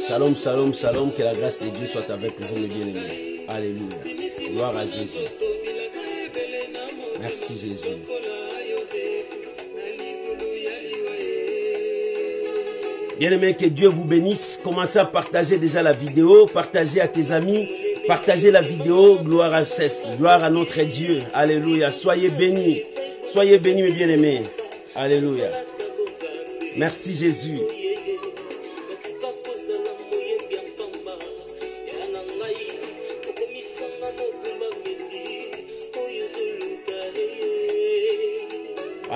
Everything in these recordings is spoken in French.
Shalom, shalom, shalom, que la grâce de Dieu soit avec vous, mes bien-aimés. Alléluia. Gloire à Jésus. Merci Jésus. Bien-aimés, que Dieu vous bénisse. Commencez à partager déjà la vidéo, partagez à tes amis, partagez la vidéo. Gloire à cesse, gloire à notre Dieu. Alléluia. Soyez bénis. Soyez bénis, mes bien-aimés. Alléluia. Merci Jésus.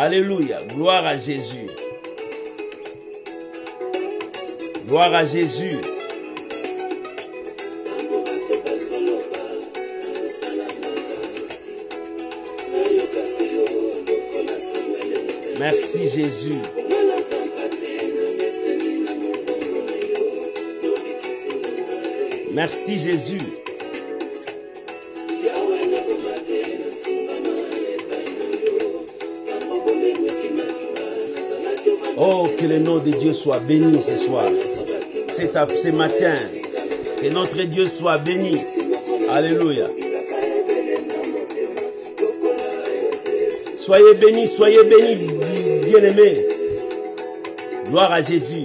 Alléluia. Gloire à Jésus. Gloire à Jésus. Merci Jésus. Merci Jésus. Oh, que le nom de Dieu soit béni ce soir. Ce matin. Que notre Dieu soit béni. Alléluia. Soyez bénis, bien-aimés. Gloire à Jésus.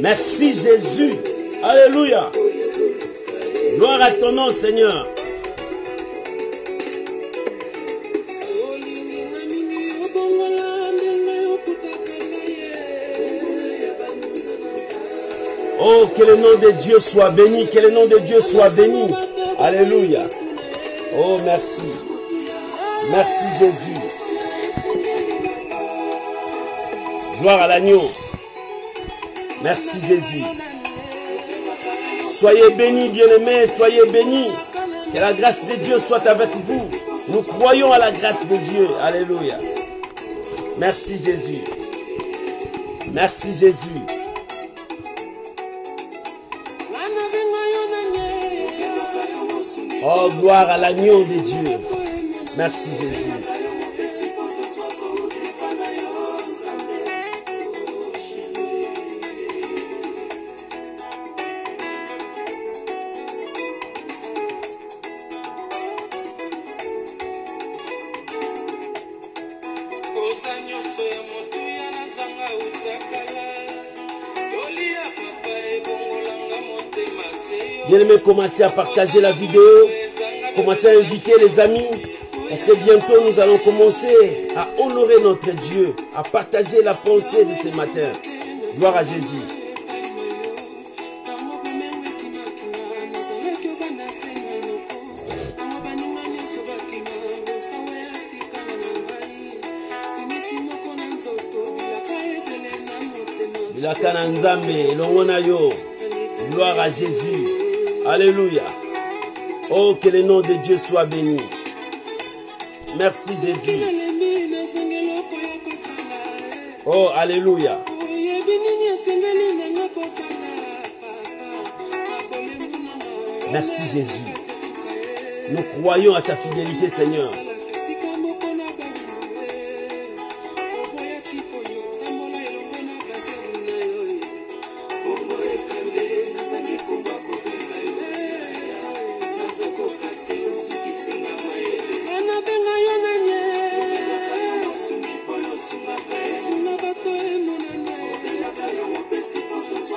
Merci Jésus. Alléluia. Gloire à ton nom, Seigneur. Oh, que le nom de Dieu soit béni. Que le nom de Dieu soit béni. Alléluia. Oh, merci. Merci Jésus. Gloire à l'agneau. Merci Jésus. Soyez bénis, bien-aimés, soyez bénis. Que la grâce de Dieu soit avec vous. Nous croyons à la grâce de Dieu. Alléluia. Merci Jésus. Merci Jésus. Oh, gloire à l'agneau de Dieu. Merci Jésus. Bien-aimés, commencez à partager la vidéo, commencez à inviter les amis, parce que bientôt nous allons commencer à honorer notre Dieu, à partager la pensée de ce matin. Gloire à Jésus. Bilakana Nzambe, Longona yo. Gloire à Jésus. Alléluia. Oh, que le nom de Dieu soit béni. Merci Jésus. Oh, alléluia. Merci Jésus. Nous croyons à ta fidélité, Seigneur.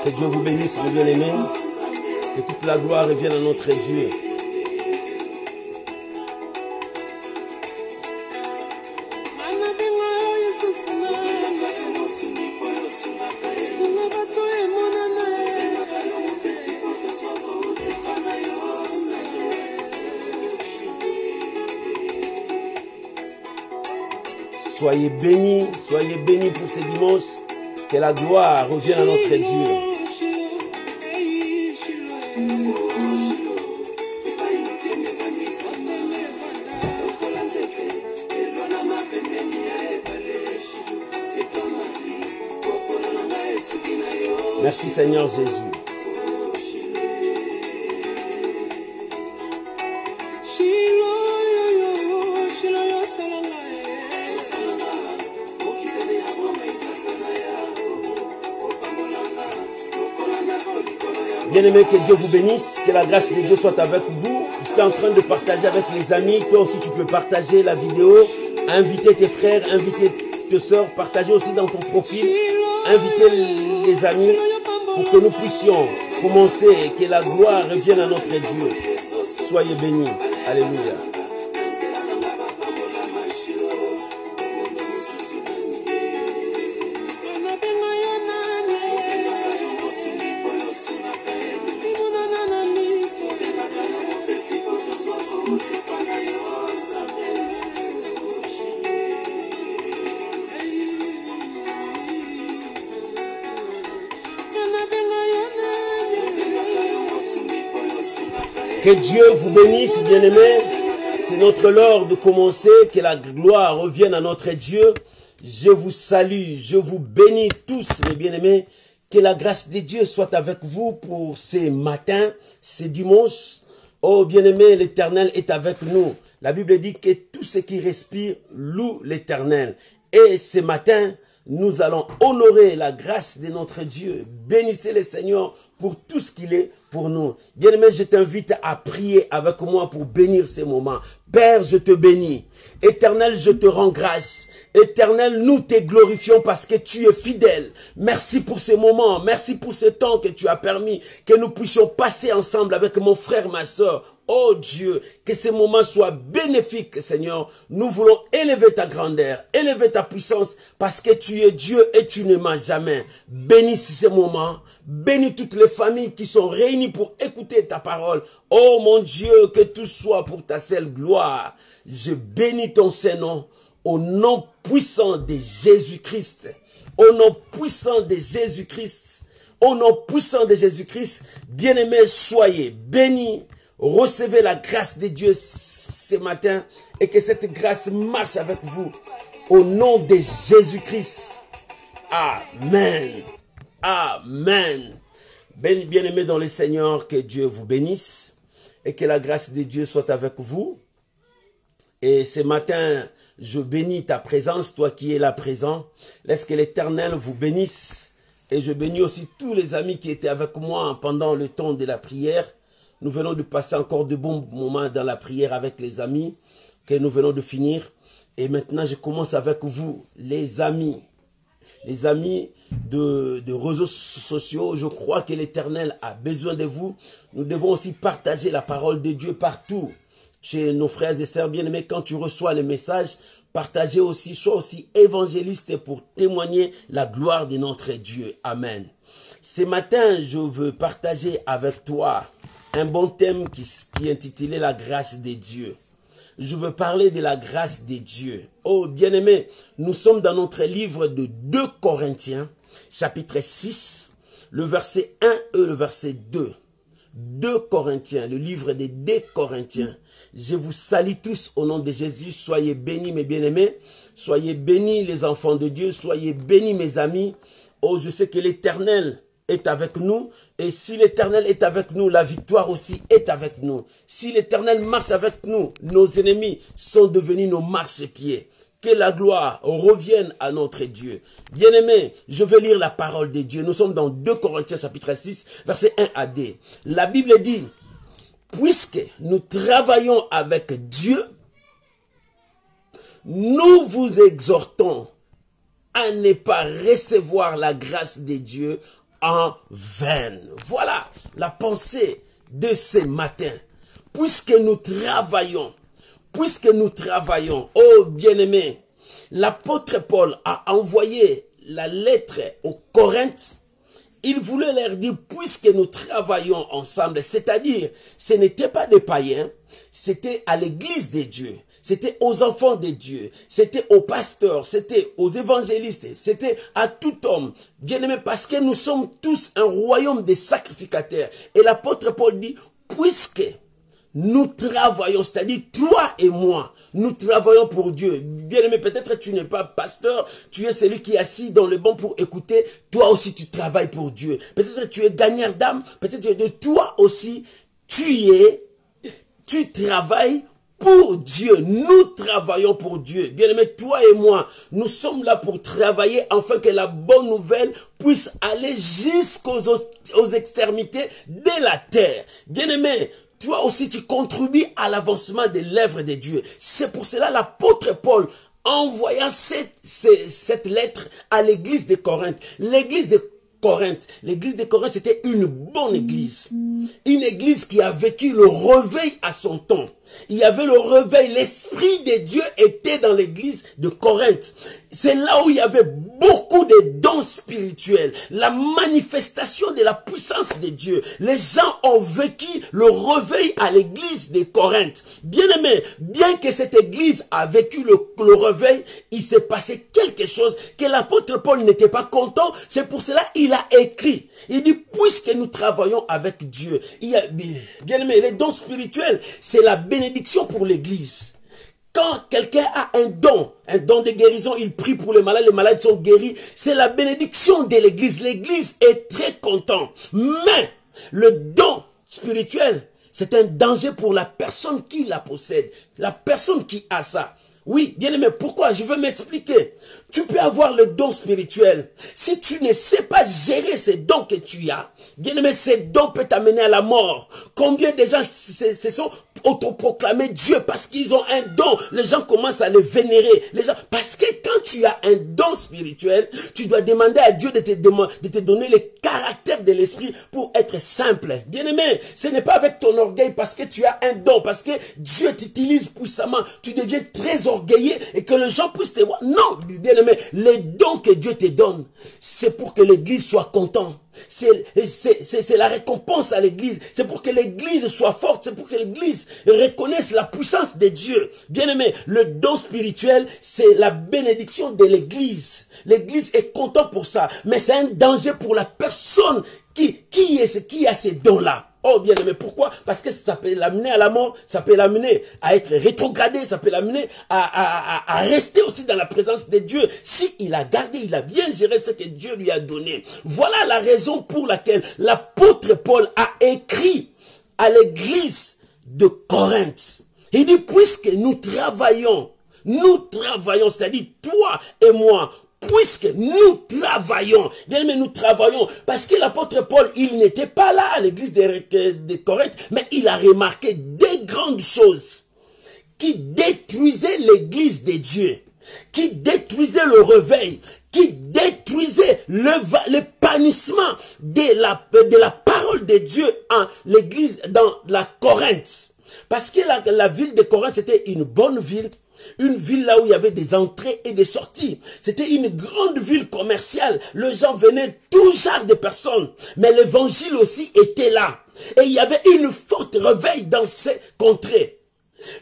Que Dieu vous bénisse, mes bien-aimés. Que toute la gloire revienne à notre Dieu. Soyez bénis pour ce dimanche. Que la gloire revienne à notre Dieu. Merci Seigneur Jésus. Bien-aimés, que Dieu vous bénisse, que la grâce de Dieu soit avec vous. Je suis en train de partager avec les amis. Toi aussi, tu peux partager la vidéo, inviter tes frères, inviter tes soeurs, partager aussi dans ton profil, inviter les amis pour que nous puissions commencer et que la gloire revienne à notre Dieu. Soyez bénis. Alléluia. Que Dieu vous bénisse, bien-aimés. C'est notre l'heure de commencer. Que la gloire revienne à notre Dieu. Je vous salue, je vous bénis tous, mes bien-aimés. Que la grâce de Dieu soit avec vous pour ces matins, ces dimanches. Oh, bien-aimés, l'Éternel est avec nous. La Bible dit que tout ce qui respire loue l'Éternel. Et ce matin, nous allons honorer la grâce de notre Dieu. Bénissez le Seigneur pour tout ce qu'il est pour nous. Bien-aimé, je t'invite à prier avec moi pour bénir ces moments. Père, je te bénis. Éternel, je te rends grâce. Éternel, nous te glorifions parce que tu es fidèle. Merci pour ces moments. Merci pour ce temps que tu as permis que nous puissions passer ensemble avec mon frère, ma soeur. Oh Dieu, que ces moments soient bénéfiques, Seigneur. Nous voulons élever ta grandeur, élever ta puissance, parce que tu es Dieu et tu ne m'as jamais. Bénis ces moments, bénis toutes les familles qui sont réunies pour écouter ta parole. Oh mon Dieu, que tout soit pour ta seule gloire. Je bénis ton Saint-Nom au nom puissant de Jésus-Christ. Au nom puissant de Jésus-Christ. Au nom puissant de Jésus-Christ, bien-aimés, soyez bénis. Recevez la grâce de Dieu ce matin et que cette grâce marche avec vous au nom de Jésus-Christ. Amen. Amen. Bien-aimés dans le Seigneur, que Dieu vous bénisse et que la grâce de Dieu soit avec vous. Et ce matin, je bénis ta présence, toi qui es là présent. Laisse que l'Éternel vous bénisse. Et je bénis aussi tous les amis qui étaient avec moi pendant le temps de la prière. Nous venons de passer encore de bons moments dans la prière avec les amis que nous venons de finir. Et maintenant, je commence avec vous, les amis. Les amis de réseaux sociaux. Je crois que l'Éternel a besoin de vous. Nous devons aussi partager la parole de Dieu partout. Chez nos frères et sœurs bien-aimés, quand tu reçois les messages, partagez aussi, sois aussi évangéliste pour témoigner la gloire de notre Dieu. Amen. Ce matin, je veux partager avec toi un bon thème qui est intitulé la grâce de Dieu. Je veux parler de la grâce de Dieu. Oh, bien-aimés, nous sommes dans notre livre de 2 Corinthiens, chapitre 6, le verset 1 et le verset 2. 2 Corinthiens, le livre des 2 Corinthiens. Je vous salue tous au nom de Jésus. Soyez bénis, mes bien-aimés. Soyez bénis, les enfants de Dieu. Soyez bénis, mes amis. Oh, je sais que l'Éternel est avec nous. Et si l'Éternel est avec nous, la victoire aussi est avec nous. Si l'Éternel marche avec nous, nos ennemis sont devenus nos marchepieds. Que la gloire revienne à notre Dieu. Bien-aimés, je vais lire la parole de Dieu. Nous sommes dans 2 Corinthiens chapitre 6, verset 1 à 2. La Bible dit, puisque nous travaillons avec Dieu, nous vous exhortons à ne pas recevoir la grâce de Dieu en vain. Voilà la pensée de ce matin. Puisque nous travaillons, oh bien-aimés, l'apôtre Paul a envoyé la lettre aux Corinthes. Il voulait leur dire, puisque nous travaillons ensemble, c'est-à-dire, ce n'était pas des païens, c'était à l'église de Dieu, c'était aux enfants de Dieu, c'était aux pasteurs, c'était aux évangélistes, c'était à tout homme. Bien-aimé, parce que nous sommes tous un royaume de sacrificateurs. Et l'apôtre Paul dit, puisque nous travaillons, c'est-à-dire toi et moi, nous travaillons pour Dieu. Bien-aimé, peut-être tu n'es pas pasteur, tu es celui qui est assis dans le banc pour écouter, toi aussi tu travailles pour Dieu. Peut-être tu es gagneur d'âme, peut-être toi aussi tu travailles pour Dieu. Nous travaillons pour Dieu. Bien-aimé, toi et moi, nous sommes là pour travailler afin que la bonne nouvelle puisse aller aux extrémités de la terre. Bien-aimé, toi aussi tu contribues à l'avancement de l'œuvre de Dieu. C'est pour cela l'apôtre Paul, envoyant cette lettre à l'église de Corinthe. L'église de Corinthe, c'était une bonne église. Une église qui a vécu le réveil à son temps. Il y avait le réveil, l'esprit de Dieu était dans l'église de Corinthe. C'est là où il y avait beaucoup de dons spirituels, la manifestation de la puissance de Dieu. Les gens ont vécu le réveil à l'église de Corinthe. Bien aimé, bien que cette église a vécu le réveil, il s'est passé quelque chose que l'apôtre Paul n'était pas content. C'est pour cela qu'il a écrit. Il dit, puisque nous travaillons avec Dieu, bien aimé, les dons spirituels, c'est la bénédiction pour l'église. Quand quelqu'un a un don de guérison, il prie pour les malades sont guéris. C'est la bénédiction de l'église. L'église est très contente. Mais le don spirituel, c'est un danger pour la personne qui la possède. La personne qui a ça. Oui, bien aimé, pourquoi? Je veux m'expliquer. Tu peux avoir le don spirituel. Si tu ne sais pas gérer ces dons que tu as, bien aimé, ces dons peuvent t'amener à la mort. Combien de gens se sont autoproclamés Dieu parce qu'ils ont un don? Les gens commencent à les vénérer. Parce que quand tu as un don spirituel, tu dois demander à Dieu de te donner le caractère de l'esprit pour être simple. Bien aimé, ce n'est pas avec ton orgueil parce que tu as un don, parce que Dieu t'utilise puissamment, tu deviens très orgueilleux et que les gens puissent te voir. Non, bien aimé, les dons que Dieu te donne, c'est pour que l'église soit contente. C'est la récompense à l'église. C'est pour que l'église soit forte. C'est pour que l'église reconnaisse la puissance de Dieu. Bien aimé, le don spirituel, c'est la bénédiction de l'église. L'église est contente pour ça. Mais c'est un danger pour la personne qui a ces dons-là. Oh bien aimé, pourquoi? Parce que ça peut l'amener à la mort, ça peut l'amener à être rétrogradé, ça peut l'amener à rester aussi dans la présence de Dieu. Si il a gardé, il a bien géré ce que Dieu lui a donné. Voilà la raison pour laquelle l'apôtre Paul a écrit à l'église de Corinthe. Il dit, puisque nous travaillons, c'est-à-dire toi et moi, puisque nous travaillons, bien aimé, nous travaillons, parce que l'apôtre Paul, il n'était pas là à l'église de Corinthe, mais il a remarqué des grandes choses qui détruisaient l'église de Dieu, qui détruisaient le réveil, qui détruisaient l'épanouissement de la parole de Dieu en l'église, dans la Corinthe. Parce que la ville de Corinthe, c'était une bonne ville. Une ville là où il y avait des entrées et des sorties. C'était une grande ville commerciale. Les gens venaient, tout genre de personnes. Mais l'évangile aussi était là. Et il y avait une forte réveil dans ces contrées.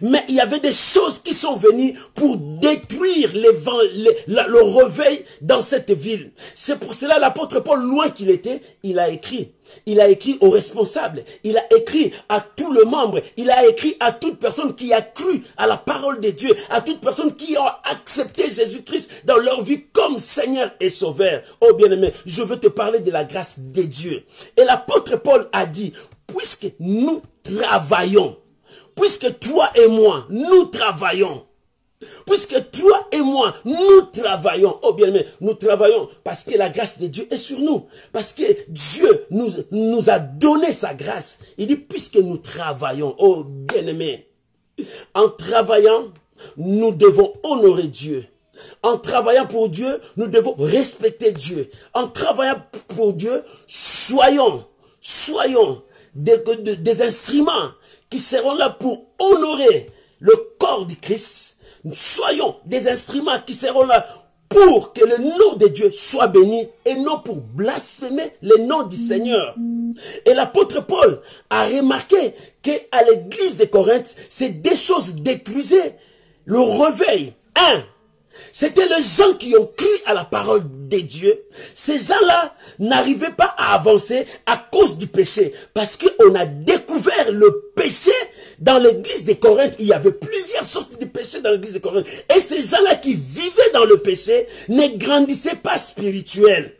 Mais il y avait des choses qui sont venues pour détruire le réveil dans cette ville. C'est pour cela l'apôtre Paul, loin qu'il était, il a écrit. Il a écrit aux responsables. Il a écrit à tout le membre. Il a écrit à toute personne qui a cru à la parole de Dieu. À toute personne qui a accepté Jésus-Christ dans leur vie comme Seigneur et Sauveur. Oh bien-aimé, je veux te parler de la grâce de Dieu. Et l'apôtre Paul a dit, puisque nous travaillons, puisque toi et moi, nous travaillons. Puisque toi et moi, nous travaillons. Oh bien-aimé, nous travaillons parce que la grâce de Dieu est sur nous. Parce que Dieu nous a donné sa grâce. Il dit, puisque nous travaillons. Oh bien-aimé, en travaillant, nous devons honorer Dieu. En travaillant pour Dieu, nous devons respecter Dieu. En travaillant pour Dieu, soyons des instruments qui seront là pour honorer le corps du Christ. Soyons des instruments qui seront là pour que le nom de Dieu soit béni et non pour blasphémer le nom du Seigneur. Et l'apôtre Paul a remarqué qu'à l'église de Corinthe, ces deux choses détruisaient le réveil. C'était les gens qui ont cru à la parole de Dieu. Ces gens-là n'arrivaient pas à avancer à cause du péché. Parce qu'on a découvert le péché dans l'église de Corinthe, il y avait plusieurs sortes de péchés dans l'église de Corinthe. Et ces gens-là qui vivaient dans le péché ne grandissaient pas spirituels.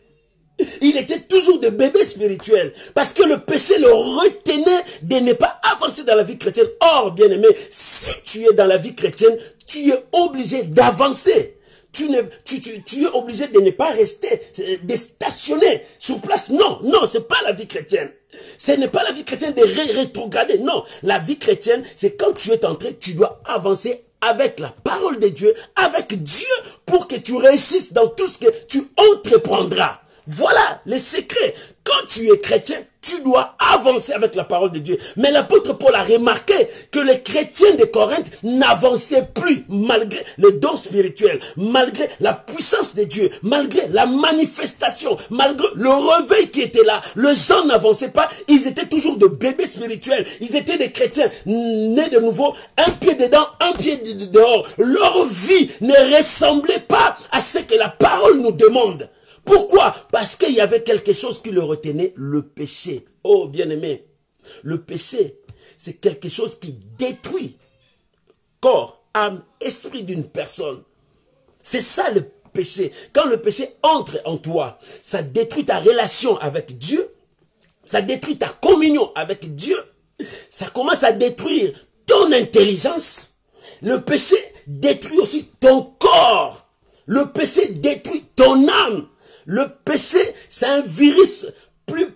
Il était toujours de bébés spirituels. Parce que le péché le retenait de ne pas avancer dans la vie chrétienne. Or, bien-aimé, si tu es dans la vie chrétienne, tu es obligé d'avancer. Tu es obligé de ne pas rester, de stationner sur place. Non, non, c'est pas la vie chrétienne. Ce n'est pas la vie chrétienne de rétrograder. Non, la vie chrétienne, c'est quand tu es entré, tu dois avancer avec la parole de Dieu, avec Dieu, pour que tu réussisses dans tout ce que tu entreprendras. Voilà le secret. Quand tu es chrétien, tu dois avancer avec la parole de Dieu. Mais l'apôtre Paul a remarqué que les chrétiens de Corinthe n'avançaient plus malgré les dons spirituels, malgré la puissance de Dieu, malgré la manifestation, malgré le réveil qui était là. Les gens n'avançaient pas, ils étaient toujours de bébés spirituels. Ils étaient des chrétiens nés de nouveau, un pied dedans, un pied dehors. Leur vie ne ressemblait pas à ce que la parole nous demande. Pourquoi? Parce qu'il y avait quelque chose qui le retenait, le péché. Oh, bien-aimé, le péché, c'est quelque chose qui détruit corps, âme, esprit d'une personne. C'est ça le péché. Quand le péché entre en toi, ça détruit ta relation avec Dieu, ça détruit ta communion avec Dieu, ça commence à détruire ton intelligence. Le péché détruit aussi ton corps. Le péché détruit ton âme. Le péché, c'est un virus plus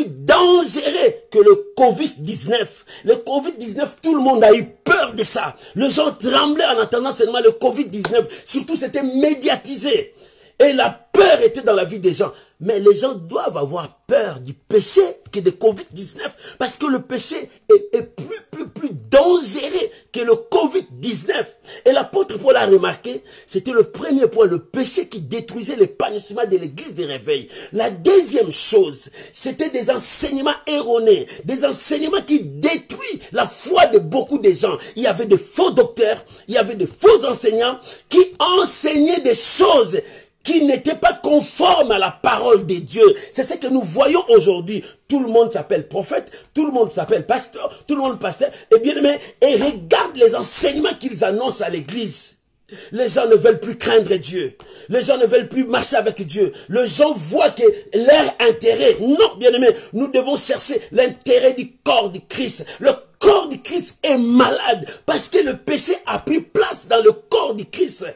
dangereux que le Covid-19. Le Covid-19, tout le monde a eu peur de ça. Les gens tremblaient en attendant seulement le Covid-19. Surtout, c'était médiatisé. Et la peur était dans la vie des gens. Mais les gens doivent avoir peur du péché que de Covid-19. Parce que le péché est plus dangereux que le Covid-19. Et l'apôtre Paul a remarqué, c'était le premier point, le péché qui détruisait l'épanouissement de l'église des réveils. La deuxième chose, c'était des enseignements erronés. Des enseignements qui détruisent la foi de beaucoup de gens. Il y avait de faux docteurs, il y avait de faux enseignants qui enseignaient des choses qui n'était pas conforme à la parole de Dieu. C'est ce que nous voyons aujourd'hui. Tout le monde s'appelle prophète, tout le monde s'appelle pasteur, tout le monde pasteur. Et bien aimé, et regarde les enseignements qu'ils annoncent à l'église. Les gens ne veulent plus craindre Dieu. Les gens ne veulent plus marcher avec Dieu. Les gens voient que leur intérêt, non, bien aimé, nous devons chercher l'intérêt du corps du Christ. Le corps du Christ est malade parce que le péché a pris place dans le corps du Christ.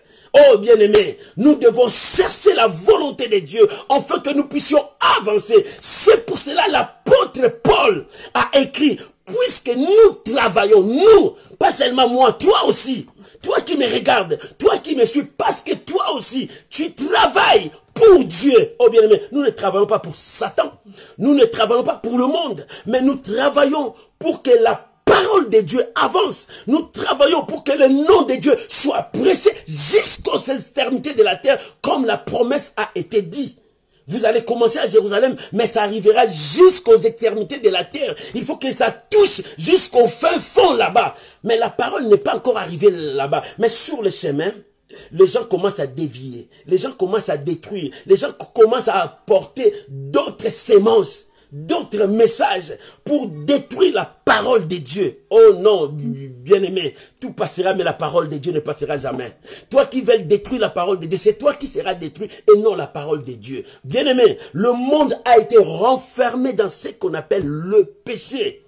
Oh bien-aimé, nous devons chercher la volonté de Dieu afin que nous puissions avancer. C'est pour cela l'apôtre Paul a écrit, puisque nous travaillons, nous, pas seulement moi, toi aussi, toi qui me regardes, toi qui me suis, parce que toi aussi, tu travailles pour Dieu. Oh bien-aimé, nous ne travaillons pas pour Satan, nous ne travaillons pas pour le monde, mais nous travaillons pour que la parole de Dieu avance. Nous travaillons pour que le nom de Dieu soit prêché jusqu'aux extrémités de la terre, comme la promesse a été dit. Vous allez commencer à Jérusalem, mais ça arrivera jusqu'aux extrémités de la terre. Il faut que ça touche jusqu'au fin fond là-bas. Mais la parole n'est pas encore arrivée là-bas. Mais sur le chemin, les gens commencent à dévier. Les gens commencent à détruire. Les gens commencent à apporter d'autres semences, d'autres messages pour détruire la parole de Dieu. Oh non, bien-aimé, tout passera, mais la parole de Dieu ne passera jamais. Toi qui veux détruire la parole de Dieu, c'est toi qui seras détruit et non la parole de Dieu. Bien-aimé, le monde a été renfermé dans ce qu'on appelle le péché.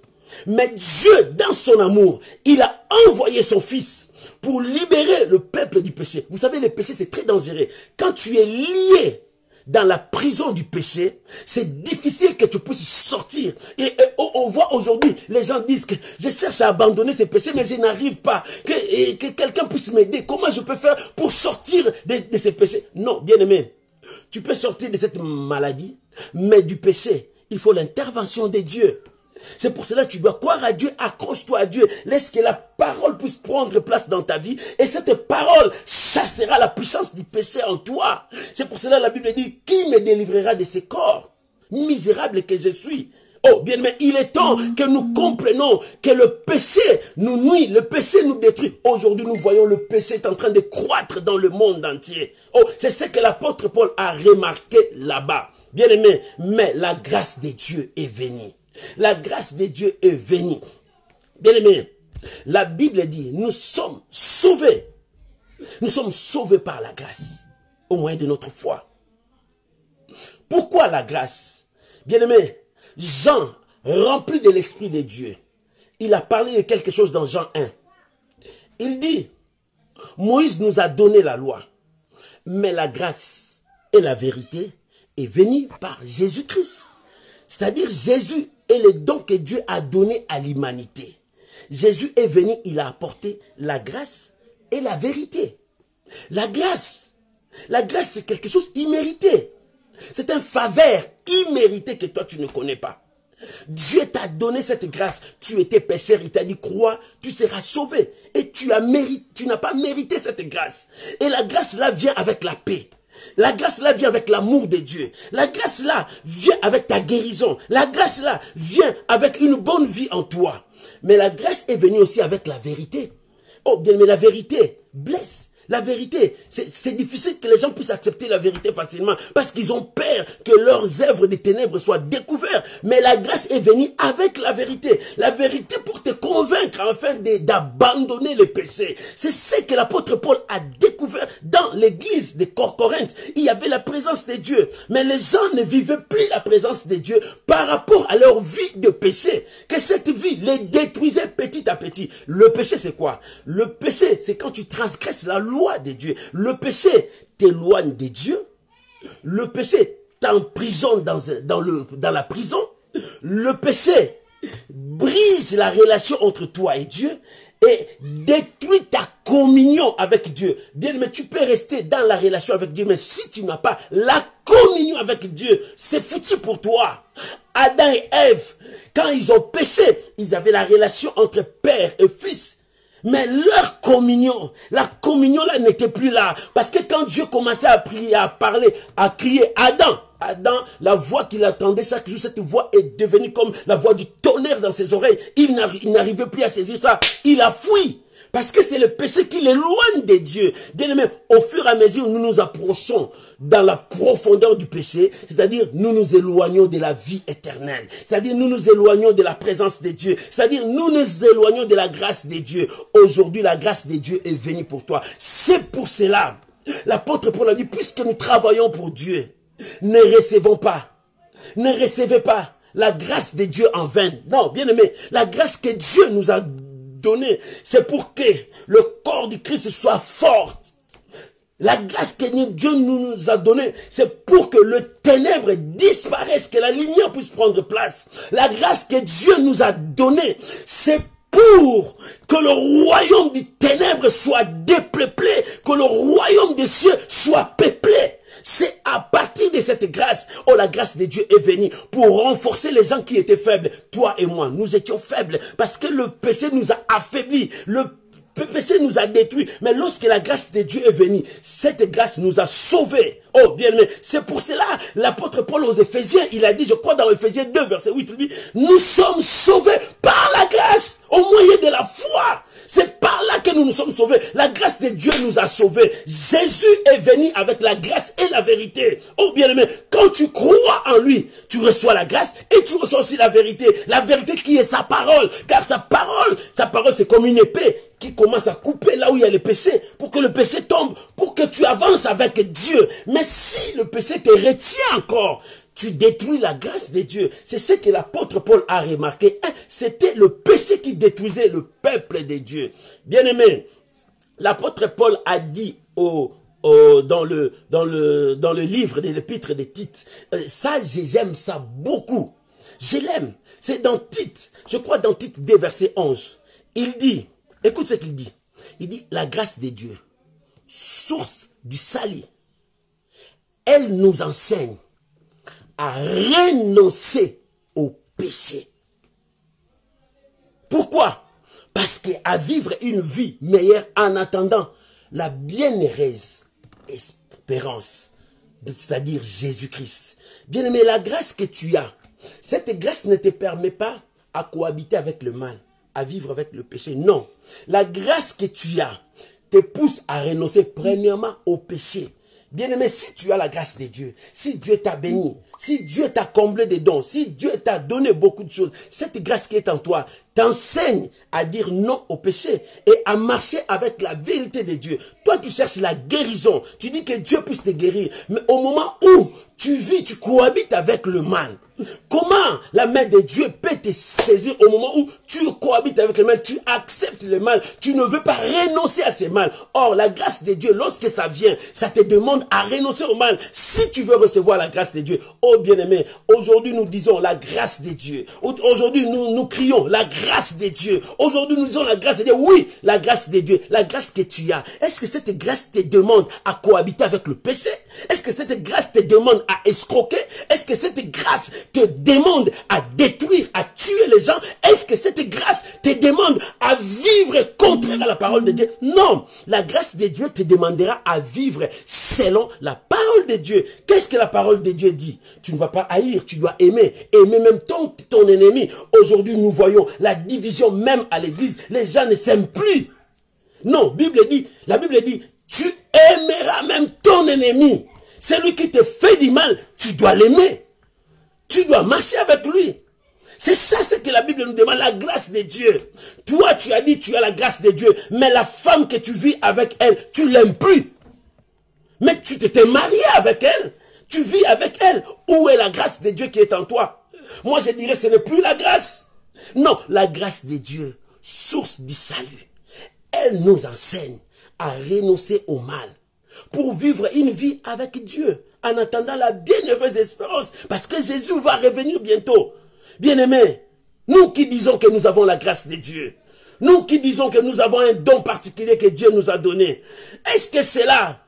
Mais Dieu, dans son amour, il a envoyé son Fils pour libérer le peuple du péché. Vous savez, le péché, c'est très dangereux. Quand tu es lié dans la prison du péché, c'est difficile que tu puisses sortir. Et on voit aujourd'hui, les gens disent que je cherche à abandonner ces péchés, mais je n'arrive pas. Que quelqu'un puisse m'aider. Comment je peux faire pour sortir de ces péchés? Non, bien-aimé, tu peux sortir de cette maladie, mais du péché, il faut l'intervention de Dieu. C'est pour cela que tu dois croire à Dieu, accroche-toi à Dieu, laisse que la parole puisse prendre place dans ta vie, et cette parole chassera la puissance du péché en toi. C'est pour cela que la Bible dit, qui me délivrera de ce corps misérable que je suis? Oh, bien, mais il est temps que nous comprenions que le péché nous nuit, le péché nous détruit. Aujourd'hui, nous voyons le péché est en train de croître dans le monde entier. Oh, c'est ce que l'apôtre Paul a remarqué là-bas. Bien aimé, mais la grâce de Dieu est venue. La grâce de Dieu est venue. Bien aimé, La Bible dit, nous sommes sauvés. Nous sommes sauvés par la grâce, au moyen de notre foi. Pourquoi la grâce? Bien-aimé, Jean, rempli de l'Esprit de Dieu, il a parlé de quelque chose dans Jean 1. Il dit, Moïse nous a donné la loi, mais la grâce et la vérité est venue par Jésus-Christ. C'est-à-dire Jésus est le don que Dieu a donné à l'humanité. Jésus est venu, il a apporté la grâce et la vérité. La grâce c'est quelque chose immérité. C'est un faveur immérité que toi tu ne connais pas. Dieu t'a donné cette grâce. Tu étais pécheur, il t'a dit crois, tu seras sauvé. Et tu n'as pas mérité cette grâce. Et la grâce là vient avec la paix. La grâce là vient avec l'amour de Dieu. La grâce là vient avec ta guérison. La grâce là vient avec une bonne vie en toi. Mais la grâce est venue aussi avec la vérité. Oh bien, mais la vérité blesse. La vérité, c'est difficile que les gens puissent accepter la vérité facilement parce qu'ils ont peur que leurs œuvres des ténèbres soient découvertes. Mais la grâce est venue avec la vérité. La vérité pour te convaincre afin d'abandonner le péché. C'est ce que l'apôtre Paul a découvert dans l'église de Corinthe. Il y avait la présence de Dieu. Mais les gens ne vivaient plus la présence de Dieu par rapport à leur vie de péché. Que cette vie les détruisait petit à petit. Le péché, c'est quoi? Le péché, c'est quand tu transgresses la loi de Dieu. Le péché t'éloigne de Dieu. Le péché t'emprisonne dans la prison. Le péché brise la relation entre toi et Dieu et détruit ta communion avec Dieu. Bien, mais tu peux rester dans la relation avec Dieu, mais si tu n'as pas la communion avec Dieu, c'est foutu pour toi. Adam et Ève, quand ils ont péché, ils avaient la relation entre père et fils. Mais leur communion, la communion là n'était plus là. Parce que quand Dieu commençait à prier, à parler, à crier, Adam, la voix qu'il entendait chaque jour, cette voix est devenue comme la voix du tonnerre dans ses oreilles. Il n'arrivait plus à saisir ça. Il a fui. Parce que c'est le péché qui l'éloigne de Dieu. Bien-aimé, au fur et à mesure où nous nous approchons dans la profondeur du péché, c'est-à-dire nous nous éloignons de la vie éternelle. C'est-à-dire nous nous éloignons de la présence de Dieu. C'est-à-dire nous nous éloignons de la grâce de Dieu. Aujourd'hui, la grâce de Dieu est venue pour toi. C'est pour cela, l'apôtre Paul a dit, puisque nous travaillons pour Dieu, ne recevez pas la grâce de Dieu en vain. Non, bien-aimé, la grâce que Dieu nous a donné, c'est pour que le corps du Christ soit fort. La grâce que Dieu nous a donnée, c'est pour que le ténèbre disparaisse, que la lumière puisse prendre place. La grâce que Dieu nous a donnée, c'est pour que le royaume du ténèbre soit dépeuplé, que le royaume des cieux soit peuplé. C'est à partir de cette grâce, oh la grâce de Dieu est venue pour renforcer les gens qui étaient faibles. Toi et moi, nous étions faibles parce que le péché nous a affaiblis. Le péché nous a détruits. Mais lorsque la grâce de Dieu est venue, cette grâce nous a sauvés. Oh bien aimé, c'est pour cela l'apôtre Paul aux Éphésiens, il a dit, je crois dans Éphésiens 2 verset 8, il dit, nous sommes sauvés par la grâce au moyen de la foi. C'est par là que nous nous sommes sauvés. La grâce de Dieu nous a sauvés. Jésus est venu avec la grâce et la vérité. Oh bien-aimé, quand tu crois en lui, tu reçois la grâce et tu reçois aussi la vérité. La vérité qui est sa parole. Car sa parole c'est comme une épée qui commence à couper là où il y a le péché, pour que le péché tombe, pour que tu avances avec Dieu. Mais si le péché te retient encore, tu détruis la grâce de Dieu. C'est ce que l'apôtre Paul a remarqué. C'était le péché qui détruisait le peuple de Dieu. Bien-aimé, l'apôtre Paul a dit dans le livre de l'épître de Tite, ça j'aime ça beaucoup. Je l'aime. C'est dans Tite, je crois dans Tite 2 verset 11. Il dit, écoute ce qu'il dit. Il dit, la grâce de Dieu, source du salut, elle nous enseigne à renoncer au péché. Pourquoi? Parce qu'à vivre une vie meilleure en attendant la bienheureuse espérance, c'est-à-dire Jésus-Christ. Bien-aimé, la grâce que tu as, cette grâce ne te permet pas à cohabiter avec le mal, à vivre avec le péché. Non. La grâce que tu as te pousse à renoncer premièrement au péché. Bien-aimé, si tu as la grâce de Dieu, si Dieu t'a béni, Si Dieu t'a comblé des dons, si Dieu t'a donné beaucoup de choses, cette grâce qui est en toi t'enseigne à dire non au péché et à marcher avec la vérité de Dieu. Toi, tu cherches la guérison. Tu dis que Dieu puisse te guérir. Mais au moment où tu vis, tu cohabites avec le mal. Comment la main de Dieu peut te saisir au moment où tu cohabites avec le mal, tu acceptes le mal, tu ne veux pas renoncer à ce mal. Or, la grâce de Dieu, lorsque ça vient, ça te demande à renoncer au mal. Si tu veux recevoir la grâce de Dieu, oh bien-aimé, aujourd'hui nous disons la grâce de Dieu. Aujourd'hui nous crions la grâce de Dieu. Aujourd'hui nous disons la grâce de Dieu. Oui, la grâce de Dieu, la grâce que tu as. Est-ce que cette grâce te demande à cohabiter avec le péché? Est-ce que cette grâce te demande à escroquer? Est-ce que cette grâce te demande à détruire, à tuer les gens? Est-ce que cette grâce te demande à vivre contraire à la parole de Dieu? Non, la grâce de Dieu te demandera à vivre selon la parole de Dieu. Qu'est-ce que la parole de Dieu dit? Tu ne vas pas haïr, tu dois aimer. Aimer même ton ennemi. Aujourd'hui, nous voyons la division même à l'église. Les gens ne s'aiment plus. Non, la Bible dit, tu aimeras même ton ennemi. Celui qui te fait du mal, tu dois l'aimer. Tu dois marcher avec lui. C'est ça ce que la Bible nous demande, la grâce de Dieu. Toi, tu as dit tu as la grâce de Dieu, mais la femme que tu vis avec elle, tu l'aimes plus. Mais tu t'es marié avec elle, tu vis avec elle. Où est la grâce de Dieu qui est en toi? Moi, je dirais ce n'est plus la grâce. Non, la grâce de Dieu, source du salut. Elle nous enseigne à renoncer au mal pour vivre une vie avec Dieu, en attendant la bienheureuse espérance, parce que Jésus va revenir bientôt. Bien-aimés, nous qui disons que nous avons la grâce de Dieu, nous qui disons que nous avons un don particulier que Dieu nous a donné, est-ce que cela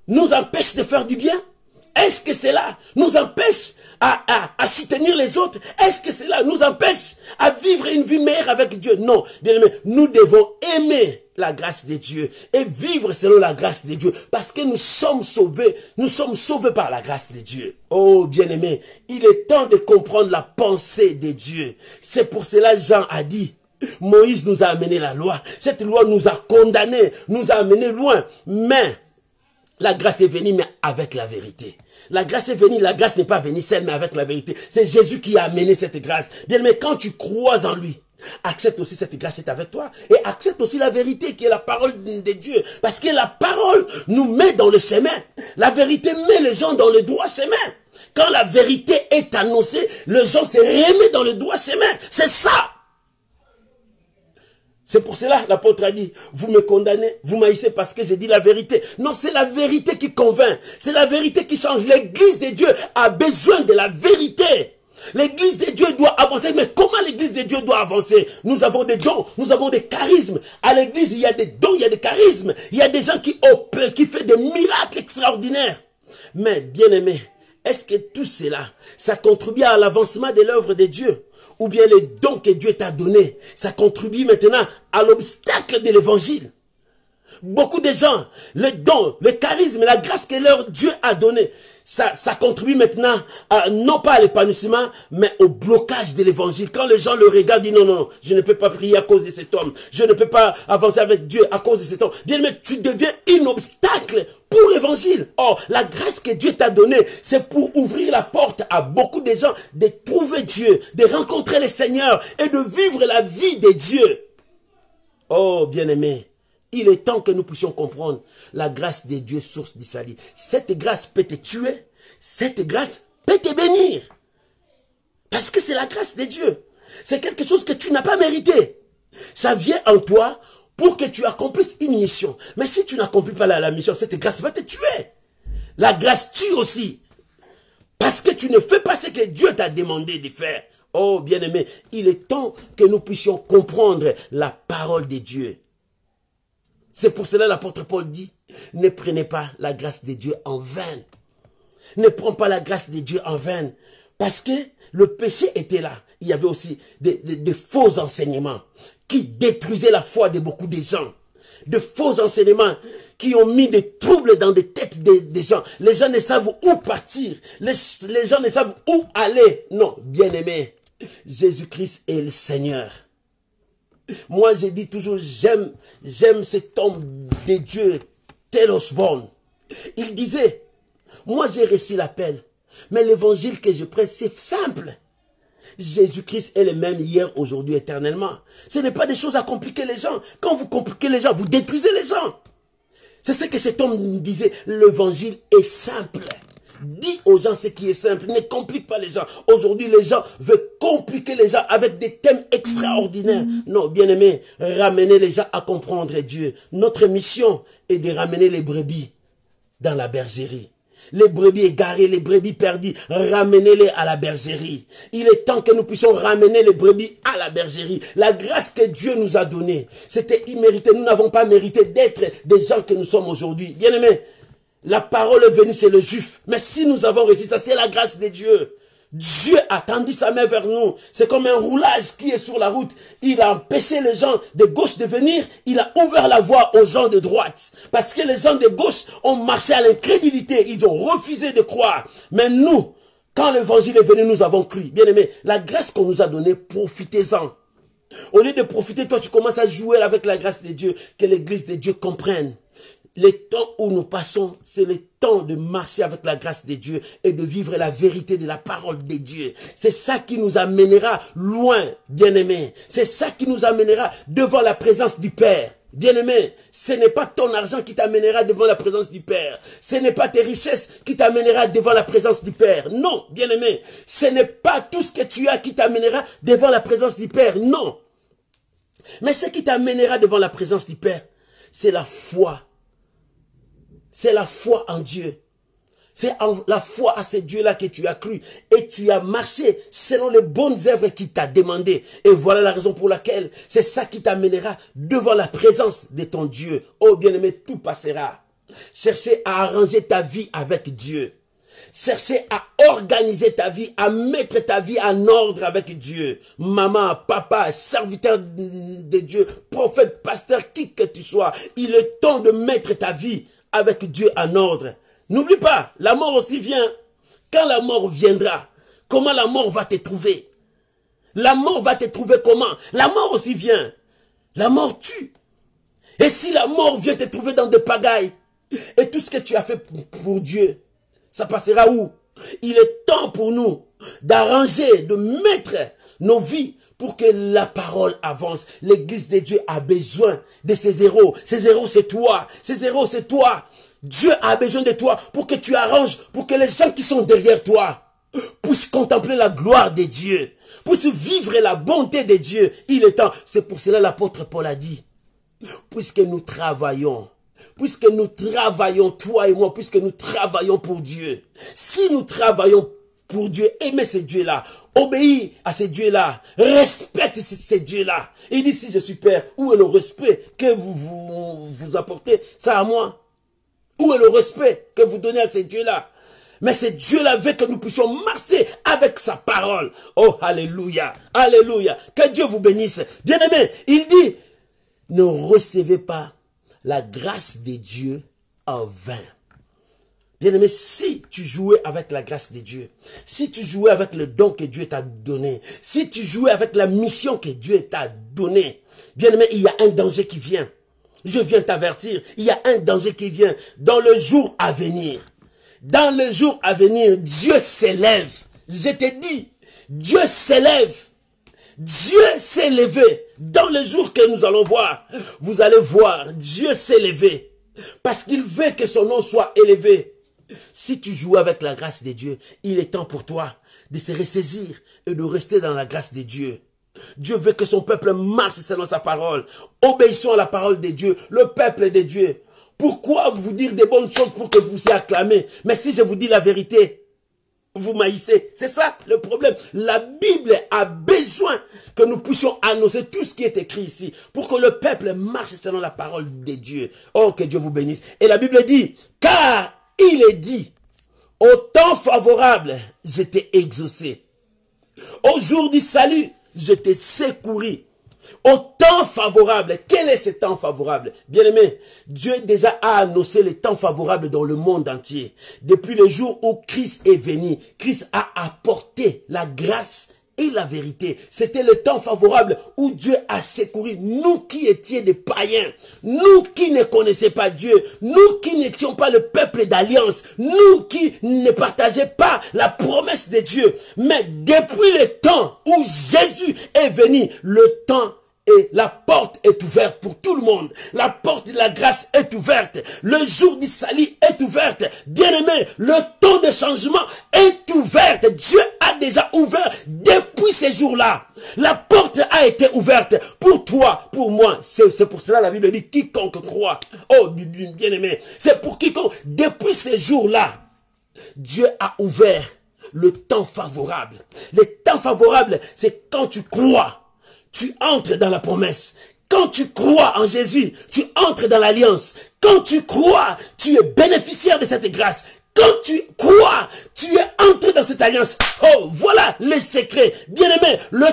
nous empêche de faire du bien? Est-ce que cela nous empêche à soutenir les autres? Est-ce que cela nous empêche à vivre une vie meilleure avec Dieu? Non, bien-aimés, nous devons aimer la grâce de Dieu et vivre selon la grâce de Dieu, parce que nous sommes sauvés par la grâce de Dieu. Oh bien-aimé, il est temps de comprendre la pensée de Dieu. C'est pour cela Jean a dit, Moïse nous a amené la loi, cette loi nous a condamnés, nous a amenés loin, mais la grâce est venue, mais avec la vérité. La grâce est venue, la grâce n'est pas venue seule, mais avec la vérité. C'est Jésus qui a amené cette grâce. Bien-aimé, quand tu crois en lui, accepte aussi cette grâce est avec toi. Et accepte aussi la vérité qui est la parole de Dieu. Parce que la parole nous met dans le chemin. La vérité met les gens dans le droit chemin. Quand la vérité est annoncée, les gens se remettent dans le droit chemin. C'est ça. C'est pour cela l'apôtre a dit, vous me condamnez, vous m'haïssez parce que j'ai dit la vérité. Non, c'est la vérité qui convainc. C'est la vérité qui change. L'église de Dieu a besoin de la vérité. L'église de Dieu doit avancer. Mais comment l'église de Dieu doit avancer? Nous avons des dons, nous avons des charismes. À l'église, il y a des dons, il y a des charismes. Il y a des gens qui opèrent, qui font des miracles extraordinaires. Mais, bien-aimés, est-ce que tout cela, ça contribue à l'avancement de l'œuvre de Dieu? Ou bien les dons que Dieu t'a donnés, ça contribue maintenant à l'obstacle de l'évangile? Beaucoup de gens, les dons, le charisme, la grâce que leur Dieu a donné, ça contribue maintenant, non pas à l'épanouissement, mais au blocage de l'évangile. Quand les gens le regardent, disent non, non, je ne peux pas prier à cause de cet homme. Je ne peux pas avancer avec Dieu à cause de cet homme. Bien aimé, tu deviens un obstacle pour l'évangile. Or, la grâce que Dieu t'a donnée, c'est pour ouvrir la porte à beaucoup de gens de trouver Dieu, de rencontrer le Seigneur et de vivre la vie de Dieu. Oh, bien-aimé, il est temps que nous puissions comprendre la grâce de Dieu, source du salut. Cette grâce peut te tuer, cette grâce peut te bénir. Parce que c'est la grâce de Dieu. C'est quelque chose que tu n'as pas mérité. Ça vient en toi pour que tu accomplisses une mission. Mais si tu n'accomplis pas la mission, cette grâce va te tuer. La grâce tue aussi. Parce que tu ne fais pas ce que Dieu t'a demandé de faire. Oh, bien-aimé, il est temps que nous puissions comprendre la parole de Dieu. C'est pour cela l'apôtre Paul dit, ne prenez pas la grâce de Dieu en vain. Ne prends pas la grâce de Dieu en vain. Parce que le péché était là. Il y avait aussi de faux enseignements qui détruisaient la foi de beaucoup de gens. De faux enseignements qui ont mis des troubles dans les têtes des gens. Les gens ne savent où partir. Les gens ne savent où aller. Non, bien-aimé, Jésus-Christ est le Seigneur. Moi, je dis toujours, j'aime cet homme de Dieu, Tel Osborne. Il disait, moi j'ai reçu l'appel Mais l'évangile que je prêche, c'est simple. Jésus-Christ est le même hier, aujourd'hui, éternellement. Ce n'est pas des choses à compliquer les gens. Quand vous compliquez les gens, vous détruisez les gens. C'est ce que cet homme disait. L'évangile est simple. Dis aux gens ce qui est simple. Ne complique pas les gens. Aujourd'hui, les gens veulent compliquer les gens avec des thèmes extraordinaires. Non, bien-aimés, ramenez les gens à comprendre Dieu. Notre mission est de ramener les brebis dans la bergerie. Les brebis égarées, les brebis perdues, ramenez-les à la bergerie. Il est temps que nous puissions ramener les brebis à la bergerie. La grâce que Dieu nous a donnée, c'était immérité. Nous n'avons pas mérité d'être des gens que nous sommes aujourd'hui. Bien-aimés, la parole est venue chez le juif. Mais si nous avons réussi ça, c'est la grâce de Dieu. Dieu a tendu sa main vers nous. C'est comme un roulage qui est sur la route. Il a empêché les gens de gauche de venir. Il a ouvert la voie aux gens de droite. Parce que les gens de gauche ont marché à l'incrédulité. Ils ont refusé de croire. Mais nous, quand l'évangile est venu, nous avons cru. Bien aimé, la grâce qu'on nous a donnée, profitez-en. Au lieu de profiter, toi tu commences à jouer avec la grâce de Dieu. Que l'église de Dieu comprenne. Les temps où nous passons, c'est le temps de marcher avec la grâce de Dieu et de vivre la vérité de la parole de Dieu. C'est ça qui nous amènera loin, bien-aimés. C'est ça qui nous amènera devant la présence du Père. Bien-aimé, ce n'est pas ton argent qui t'amènera devant la présence du Père. Ce n'est pas tes richesses qui t'amènera devant la présence du Père. Non, bien-aimé, ce n'est pas tout ce que tu as qui t'amènera devant la présence du Père. Non. Mais ce qui t'amènera devant la présence du Père, c'est la foi. C'est la foi en Dieu. C'est la foi à ce Dieu-là que tu as cru. Et tu as marché selon les bonnes œuvres qu'il t'a demandé. Et voilà la raison pour laquelle c'est ça qui t'amènera devant la présence de ton Dieu. Oh bien-aimé, tout passera. Cherchez à arranger ta vie avec Dieu. Cherchez à organiser ta vie, à mettre ta vie en ordre avec Dieu. Maman, papa, serviteur de Dieu, prophète, pasteur, qui que tu sois. Il est temps de mettre ta vie avec Dieu en ordre. N'oublie pas, la mort aussi vient. Quand la mort viendra, comment la mort va te trouver? La mort va te trouver comment? La mort aussi vient. La mort tue. Et si la mort vient te trouver dans des pagailles, et tout ce que tu as fait pour Dieu, ça passera où? Il est temps pour nous d'arranger, de mettre nos vies pour que la parole avance. L'église de Dieu a besoin de ces héros. Ces héros, c'est toi. Ces héros, c'est toi. Dieu a besoin de toi pour que tu arranges, pour que les gens qui sont derrière toi puissent contempler la gloire de Dieu, puissent vivre la bonté de Dieu. Il est temps. C'est pour cela l'apôtre Paul a dit, puisque nous travaillons, toi et moi, puisque nous travaillons pour Dieu. Si nous travaillons pour Dieu, aimez ce Dieu-là, obéis à ce Dieu-là, respecte ce Dieu-là. Il dit, si je suis Père, où est le respect que vous apportez ça à moi? Où est le respect que vous donnez à ce Dieu-là? Mais ce Dieu-là veut que nous puissions marcher avec sa parole. Oh, alléluia, alléluia. Que Dieu vous bénisse. Bien-aimé, il dit, ne recevez pas la grâce de Dieu en vain. Bien-aimé, si tu jouais avec la grâce de Dieu, si tu jouais avec le don que Dieu t'a donné, si tu jouais avec la mission que Dieu t'a donnée, bien-aimé, il y a un danger qui vient. Je viens t'avertir, il y a un danger qui vient dans le jour à venir. Dans le jour à venir, Dieu s'élève. Je te dis, Dieu s'élève. Dieu s'est levé. Dans le jour que nous allons voir, vous allez voir, Dieu s'est levé. Parce qu'il veut que son nom soit élevé. Si tu joues avec la grâce de Dieu, il est temps pour toi de se ressaisir et de rester dans la grâce de Dieu. Dieu veut que son peuple marche selon sa parole. Obéissons à la parole de Dieu, le peuple de Dieu. Pourquoi vous dire des bonnes choses pour que vous puissiez acclamer? Mais si je vous dis la vérité, vous maïssez. C'est ça le problème. La Bible a besoin que nous puissions annoncer tout ce qui est écrit ici pour que le peuple marche selon la parole de Dieu. Oh, que Dieu vous bénisse. Et la Bible dit, car il est dit, au temps favorable, je t'ai exaucé. Au jour du salut, je t'ai secouru. Au temps favorable. Quel est ce temps favorable? Bien-aimé, Dieu déjà a annoncé les temps favorables dans le monde entier. Depuis le jour où Christ est venu, Christ a apporté la grâce et la vérité. C'était le temps favorable où Dieu a secouru nous qui étions des païens, nous qui ne connaissions pas Dieu, nous qui n'étions pas le peuple d'alliance, nous qui ne partageons pas la promesse de Dieu. Mais depuis le temps où Jésus est venu, le temps et la porte est ouverte pour tout le monde. La porte de la grâce est ouverte. Le jour du salut est ouverte. Bien-aimé, le temps de changement est ouverte. Dieu a déjà ouvert depuis ces jours-là. La porte a été ouverte pour toi, pour moi. C'est pour cela la Bible dit quiconque croit. Oh, bien-aimé, c'est pour quiconque. Depuis ces jours-là, Dieu a ouvert le temps favorable. Le temps favorable, c'est quand tu crois. Tu entres dans la promesse. Quand tu crois en Jésus, tu entres dans l'alliance. Quand tu crois, tu es bénéficiaire de cette grâce. Quand tu crois, tu es entré dans cette alliance. Oh, voilà les secrets. Bien-aimé, le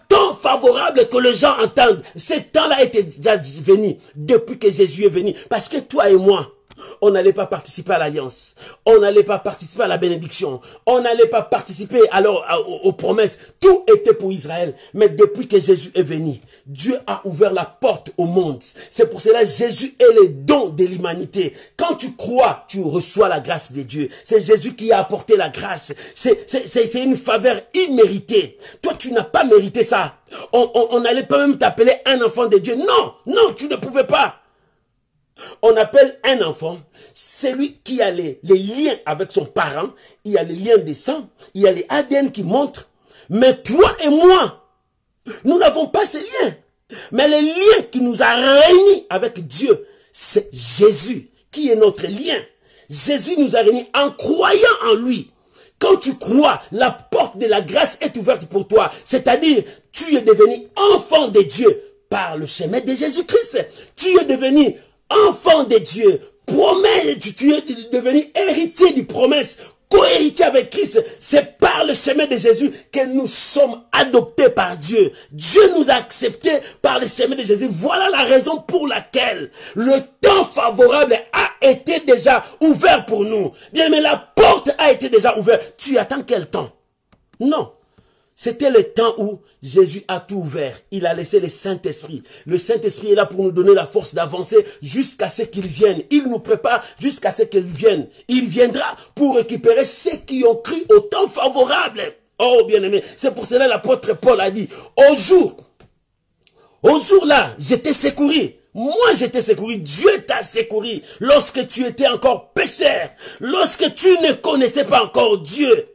temps favorable que les gens entendent, ce temps-là était déjà venu depuis que Jésus est venu. Parce que toi et moi, on n'allait pas participer à l'alliance. On n'allait pas participer à la bénédiction. On n'allait pas participer alors aux promesses. Tout était pour Israël. Mais depuis que Jésus est venu, Dieu a ouvert la porte au monde. C'est pour cela que Jésus est le don de l'humanité. Quand tu crois, tu reçois la grâce de Dieu. C'est Jésus qui a apporté la grâce. C'est une faveur imméritée. Toi, tu n'as pas mérité ça. On n'allait pas même t'appeler un enfant de Dieu. Non, non, tu ne pouvais pas. On appelle un enfant celui qui a les liens avec son parent. Il y a les liens de sang, il y a les ADN qui montrent. Mais toi et moi, nous n'avons pas ces liens. Mais le lien qui nous a réunis avec Dieu, c'est Jésus qui est notre lien. Jésus nous a réunis en croyant en lui. Quand tu crois, la porte de la grâce est ouverte pour toi. C'est-à-dire, tu es devenu enfant de Dieu par le chemin de Jésus-Christ. Tu es devenu enfant de Dieu, promesse, tu es devenu héritier des promesses, co-héritier avec Christ. C'est par le chemin de Jésus que nous sommes adoptés par Dieu. Dieu nous a acceptés par le chemin de Jésus. Voilà la raison pour laquelle le temps favorable a été déjà ouvert pour nous. Bien, mais la porte a été déjà ouverte. Tu attends quel temps? Non. C'était le temps où Jésus a tout ouvert. Il a laissé le Saint-Esprit. Le Saint-Esprit est là pour nous donner la force d'avancer jusqu'à ce qu'il vienne. Il nous prépare jusqu'à ce qu'il vienne. Il viendra pour récupérer ceux qui ont cru au temps favorable. Oh, bien-aimé, c'est pour cela l'apôtre Paul a dit, au jour là, j'étais secouru. Moi, j'étais secouru. Dieu t'a secouru lorsque tu étais encore pécheur. Lorsque tu ne connaissais pas encore Dieu.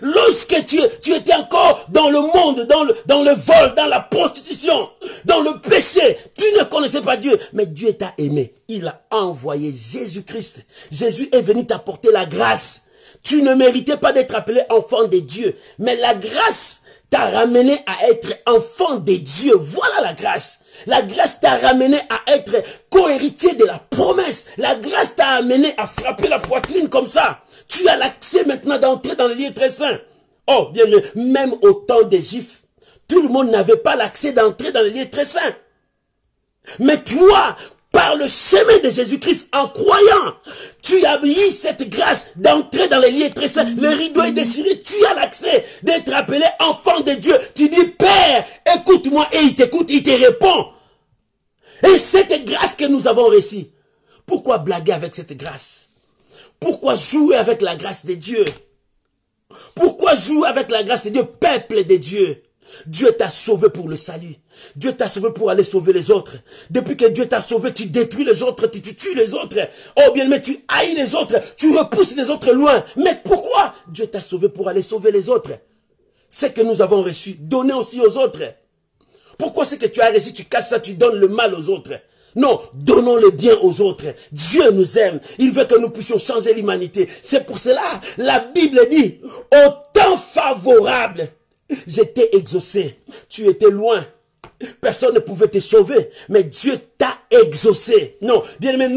Lorsque tu étais encore dans le monde, dans le vol, dans la prostitution, dans le péché, tu ne connaissais pas Dieu, mais Dieu t'a aimé. Il a envoyé Jésus-Christ. Jésus est venu t'apporter la grâce. Tu ne méritais pas d'être appelé enfant de Dieu, mais la grâce t'a ramené à être enfant de Dieu. Voilà la grâce. La grâce t'a ramené à être co-héritier de la promesse. La grâce t'a amené à frapper la poitrine comme ça. Tu as l'accès maintenant d'entrer dans le lieu très saint. Oh, bien, même au temps des Juifs, tout le monde n'avait pas l'accès d'entrer dans le lieu très saint. Mais toi, par le chemin de Jésus-Christ, en croyant, tu as eu cette grâce d'entrer dans les lieux très saints. Le rideau est déchiré, tu as l'accès d'être appelé enfant de Dieu. Tu dis, Père, écoute-moi, et il t'écoute, il te répond. Et cette grâce que nous avons reçue, pourquoi blaguer avec cette grâce? Pourquoi jouer avec la grâce de Dieu? Pourquoi jouer avec la grâce de Dieu, peuple de Dieu? Dieu t'a sauvé pour le salut. Dieu t'a sauvé pour aller sauver les autres. Depuis que Dieu t'a sauvé, tu détruis les autres, tu tues les autres. Oh bien, mais tu haïs les autres, tu repousses les autres loin. Mais pourquoi? Dieu t'a sauvé pour aller sauver les autres. Ce que nous avons reçu, donnez aussi aux autres. Pourquoi ce que tu as reçu, tu caches ça, tu donnes le mal aux autres? Non, donnons le bien aux autres. Dieu nous aime. Il veut que nous puissions changer l'humanité. C'est pour cela, la Bible dit, au temps favorable, j'étais exaucé. Tu étais loin. Personne ne pouvait te sauver, mais Dieu t'a exaucé. Non, bien aimé,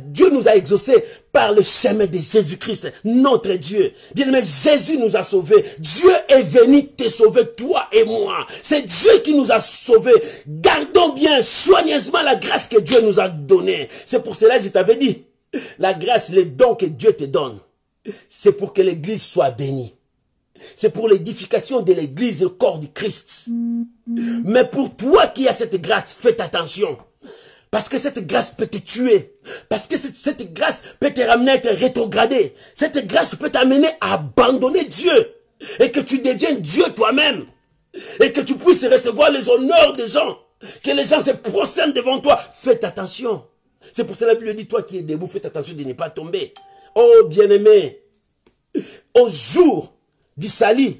Dieu nous a exaucés par le chemin de Jésus-Christ, notre Dieu. Bien aimé, Jésus nous a sauvés. Dieu est venu te sauver, toi et moi. C'est Dieu qui nous a sauvés. Gardons bien, soigneusement la grâce que Dieu nous a donnée. C'est pour cela que je t'avais dit, la grâce, les dons que Dieu te donne, c'est pour que l'église soit bénie. c'est pour l'édification de l'église, le corps du Christ. Mais pour toi qui as cette grâce, faites attention. Parce que cette grâce peut te tuer. Parce que cette grâce peut te ramener à être rétrogradé. Cette grâce peut t'amener à abandonner Dieu. Et que tu deviennes Dieu toi-même. Et que tu puisses recevoir les honneurs des gens. Que les gens se prosternent devant toi. Faites attention. C'est pour cela que la Bible dit, toi qui es debout, faites attention de ne pas tomber. Oh bien-aimé, au jour du salut,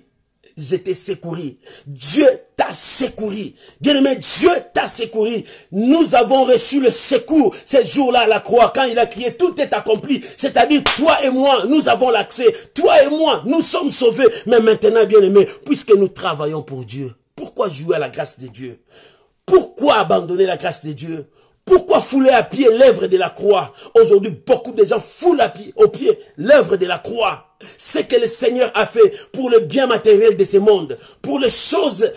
je t'ai secouru. Dieu t'a secouru. Bien-aimé, Dieu t'a secouru. Nous avons reçu le secours ce jour-là à la croix, quand il a crié, tout est accompli. C'est-à-dire, toi et moi, nous avons l'accès. Toi et moi, nous sommes sauvés. Mais maintenant, bien-aimé, puisque nous travaillons pour Dieu, pourquoi jouer à la grâce de Dieu? Pourquoi abandonner la grâce de Dieu? Pourquoi fouler à pied l'œuvre de la croix? Aujourd'hui, beaucoup de gens foulent au pied l'œuvre de la croix. Ce que le Seigneur a fait pour le bien matériel de ce monde, pour les choses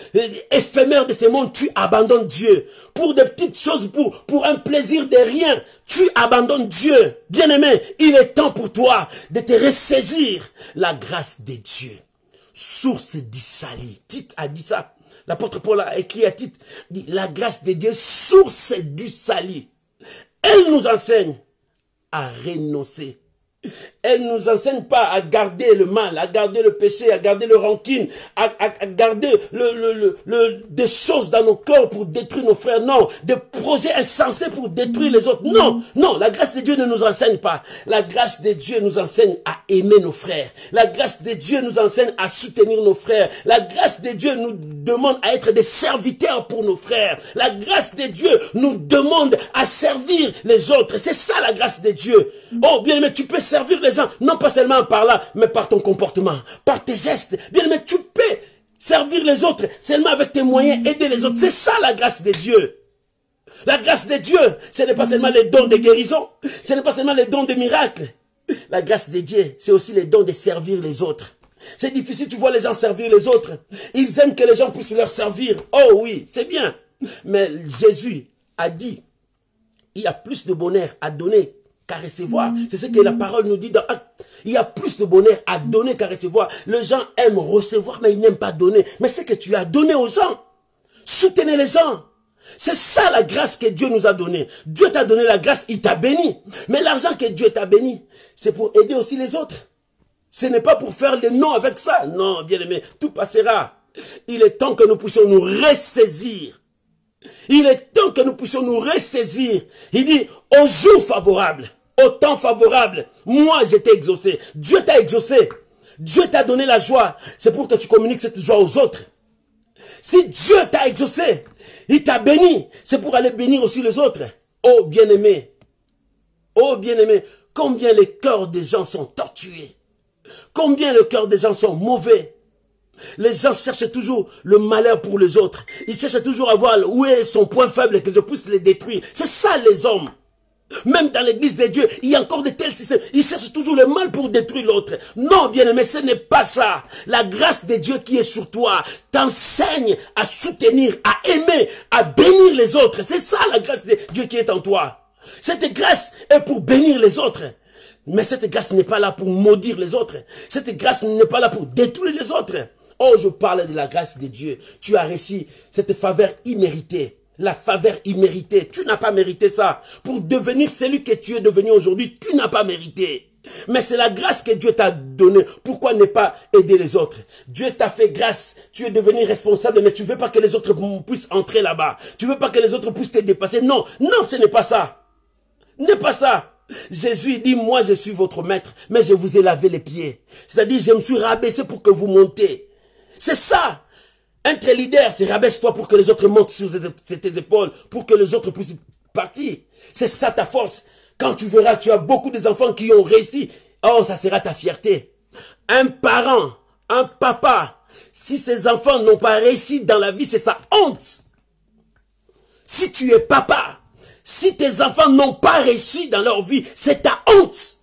éphémères de ce monde, tu abandonnes Dieu. Pour des petites choses, pour un plaisir de rien, tu abandonnes Dieu. Bien-aimé, il est temps pour toi de te ressaisir la grâce de Dieu. Source du salut. Tite a dit ça. L'apôtre Paul a écrit à Tite, dit, la grâce de Dieu, source du salut. Elle nous enseigne à renoncer. Elle ne nous enseigne pas à garder le mal, à garder le péché, à garder le rancune, à garder des choses dans nos corps pour détruire nos frères. Non, des projets insensés pour détruire les autres. Non, non, la grâce de Dieu ne nous enseigne pas. La grâce de Dieu nous enseigne à aimer nos frères. La grâce de Dieu nous enseigne à soutenir nos frères. La grâce de Dieu nous demande à être des serviteurs pour nos frères. La grâce de Dieu nous demande à servir les autres. C'est ça la grâce de Dieu. Oh, bien aimé, tu peux servir les gens, non pas seulement par là, mais par ton comportement, par tes gestes. Bien aimé, tu peux servir les autres seulement avec tes moyens, aider les autres. C'est ça la grâce de Dieu. La grâce de Dieu, ce n'est pas seulement les dons de guérison, ce n'est pas seulement les dons de miracles. La grâce de Dieu, c'est aussi les dons de servir les autres. C'est difficile, tu vois les gens servir les autres. Ils aiment que les gens puissent leur servir. Oh oui, c'est bien. Mais Jésus a dit, il y a plus de bonheur à donner qu'à recevoir. C'est ce que la parole nous dit dans Actes. Il y a plus de bonheur à donner qu'à recevoir. Les gens aiment recevoir, mais ils n'aiment pas donner. Mais c'est que tu as donné aux gens. Soutenez les gens. C'est ça la grâce que Dieu nous a donnée. Dieu t'a donné la grâce, il t'a béni. Mais l'argent que Dieu t'a béni, c'est pour aider aussi les autres. Ce n'est pas pour faire le nom avec ça. Non, bien aimé, tout passera. Il est temps que nous puissions nous ressaisir. Il est temps que nous puissions nous ressaisir. Il dit, au jour favorable, au temps favorable, moi je t'ai exaucé. Dieu t'a exaucé. Dieu t'a donné la joie. C'est pour que tu communiques cette joie aux autres. Si Dieu t'a exaucé, il t'a béni, c'est pour aller bénir aussi les autres. Oh bien-aimé, combien les cœurs des gens sont tortués. Combien les cœurs des gens sont mauvais. Les gens cherchent toujours le malheur pour les autres. Ils cherchent toujours à voir où est son point faible et que je puisse les détruire. C'est ça les hommes. Même dans l'église de Dieu, il y a encore de tels systèmes. Ils cherchent toujours le mal pour détruire l'autre. Non, bien-aimé, ce n'est pas ça. La grâce de Dieu qui est sur toi t'enseigne à soutenir, à aimer, à bénir les autres. C'est ça la grâce de Dieu qui est en toi. Cette grâce est pour bénir les autres. Mais cette grâce n'est pas là pour maudire les autres. Cette grâce n'est pas là pour détruire les autres. Oh, je parle de la grâce de Dieu. Tu as reçu cette faveur imméritée. La faveur imméritée. Tu n'as pas mérité ça. Pour devenir celui que tu es devenu aujourd'hui, tu n'as pas mérité. Mais c'est la grâce que Dieu t'a donnée. Pourquoi ne pas aider les autres? Dieu t'a fait grâce. Tu es devenu responsable, mais tu ne veux pas que les autres puissent entrer là-bas. Tu ne veux pas que les autres puissent te dépasser. Non, non, ce n'est pas ça. Ce n'est pas ça. Jésus dit, moi je suis votre maître, mais je vous ai lavé les pieds. C'est-à-dire, je me suis rabaissé pour que vous montez. C'est ça. Être leader, c'est rabaisse-toi pour que les autres montent sur tes épaules, pour que les autres puissent partir. C'est ça ta force. Quand tu verras, tu as beaucoup d'enfants qui ont réussi. Oh, ça sera ta fierté. Un parent, un papa, si ses enfants n'ont pas réussi dans la vie, c'est sa honte. Si tu es papa, si tes enfants n'ont pas réussi dans leur vie, c'est ta honte.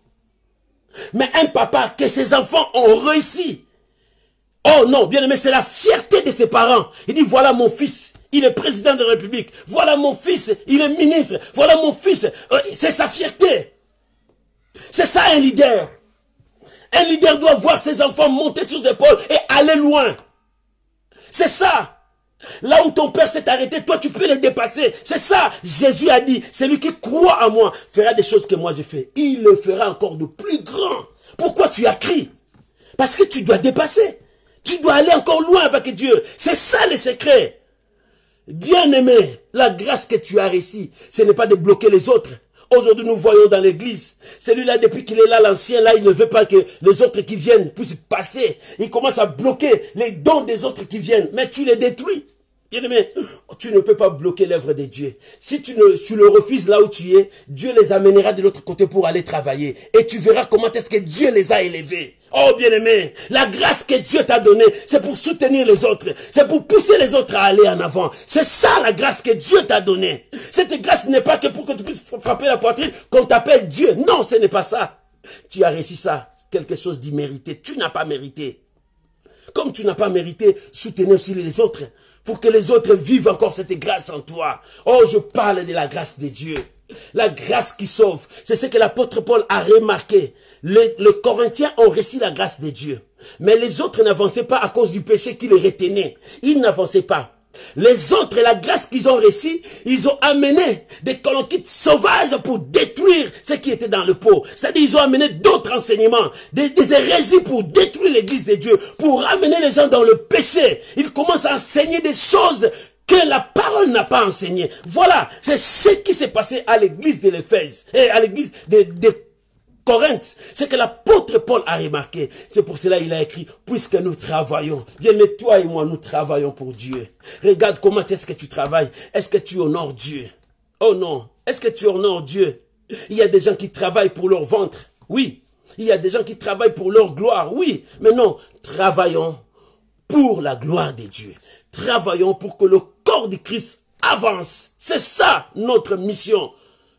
Mais un papa, que ses enfants ont réussi. Oh non, bien aimé, c'est la fierté de ses parents. Il dit, voilà mon fils, il est président de la République. Voilà mon fils, il est ministre. Voilà mon fils, c'est sa fierté. C'est ça un leader. Un leader doit voir ses enfants monter sur ses épaules et aller loin. C'est ça. Là où ton père s'est arrêté, toi tu peux les dépasser. C'est ça. Jésus a dit, celui qui croit en moi fera des choses que moi je fais. Il le fera encore de plus grand. Pourquoi tu as crié? Parce que tu dois dépasser. Tu dois aller encore loin avec Dieu. C'est ça le secret. Bien-aimé, la grâce que tu as réussi, ce n'est pas de bloquer les autres. Aujourd'hui, nous voyons dans l'église, celui-là, depuis qu'il est là, l'ancien, là, il ne veut pas que les autres qui viennent puissent passer. Il commence à bloquer les dons des autres qui viennent, mais tu les détruis. Bien-aimé, tu ne peux pas bloquer l'œuvre de Dieu. Si tu le refuses là où tu es, Dieu les amènera de l'autre côté pour aller travailler. Et tu verras comment est-ce que Dieu les a élevés. Oh bien-aimé, la grâce que Dieu t'a donnée, c'est pour soutenir les autres. C'est pour pousser les autres à aller en avant. C'est ça la grâce que Dieu t'a donnée. Cette grâce n'est pas que pour que tu puisses frapper la poitrine, qu'on t'appelle Dieu. Non, ce n'est pas ça. Tu as réussi ça. Quelque chose d'immérité. Tu n'as pas mérité. Comme tu n'as pas mérité, soutenez aussi les autres. Pour que les autres vivent encore cette grâce en toi. Oh, je parle de la grâce de Dieu. La grâce qui sauve. C'est ce que l'apôtre Paul a remarqué. Les Corinthiens ont reçu la grâce de Dieu. Mais les autres n'avançaient pas à cause du péché qui les retenait. Ils n'avançaient pas. Les autres, la grâce qu'ils ont reçue, ils ont amené des colonquites sauvages pour détruire ce qui était dans le pot. C'est-à-dire, ils ont amené d'autres enseignements, des hérésies pour détruire l'église de Dieu, pour ramener les gens dans le péché. Ils commencent à enseigner des choses que la parole n'a pas enseigné. Voilà, c'est ce qui s'est passé à l'église de l'Éphèse, et à l'église de Corinthe, c'est que l'apôtre Paul a remarqué. C'est pour cela qu'il a écrit, puisque nous travaillons. Bien, mais toi et moi, nous travaillons pour Dieu. Regarde comment est-ce que tu travailles. Est-ce que tu honores Dieu? Oh non. Est-ce que tu honores Dieu? Il y a des gens qui travaillent pour leur ventre. Oui. Il y a des gens qui travaillent pour leur gloire. Oui. Mais non. Travaillons pour la gloire de Dieu. Travaillons pour que le corps de Christ avance. C'est ça notre mission.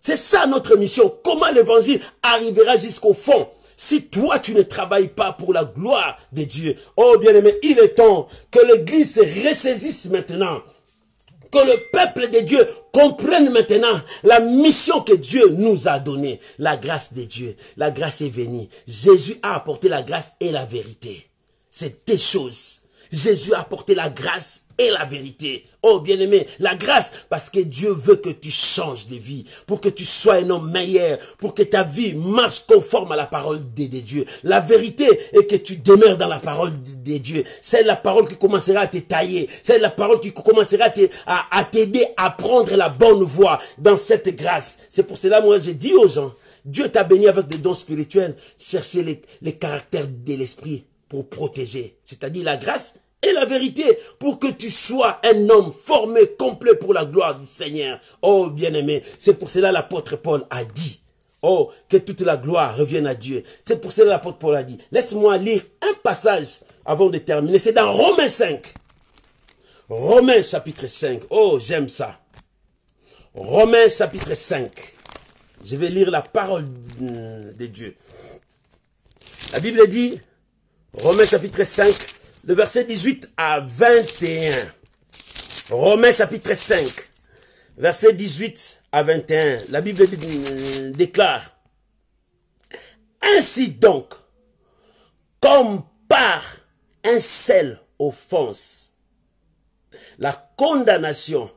C'est ça notre mission. Comment l'évangile arrivera jusqu'au fond si toi tu ne travailles pas pour la gloire de Dieu? Oh bien-aimé, il est temps que l'église se ressaisisse maintenant. Que le peuple de Dieu comprenne maintenant la mission que Dieu nous a donnée. La grâce de Dieu. La grâce est venue. Jésus a apporté la grâce et la vérité. C'est deux choses. Jésus a apporté la grâce et la vérité. Oh bien-aimé, la grâce, parce que Dieu veut que tu changes de vie, pour que tu sois un homme meilleur, pour que ta vie marche conforme à la parole de Dieu. La vérité est que tu demeures dans la parole de Dieu. C'est la parole qui commencera à te tailler. C'est la parole qui commencera à t'aider à prendre la bonne voie dans cette grâce. C'est pour cela, moi, j'ai dit aux gens, Dieu t'a béni avec des dons spirituels. Cherchez les caractères de l'esprit pour protéger. C'est-à-dire la grâce et la vérité, pour que tu sois un homme formé, complet pour la gloire du Seigneur. Oh, bien-aimé, c'est pour cela l'apôtre Paul a dit, oh, que toute la gloire revienne à Dieu. C'est pour cela l'apôtre Paul a dit, laisse-moi lire un passage avant de terminer. C'est dans Romains 5. Romains chapitre 5. Oh, j'aime ça. Romains chapitre 5. Je vais lire la parole de Dieu. La Bible dit, Romains chapitre 5, le verset 18 à 21. Romains chapitre 5, verset 18 à 21. La Bible déclare, ainsi donc, comme par un seul offense, la condamnation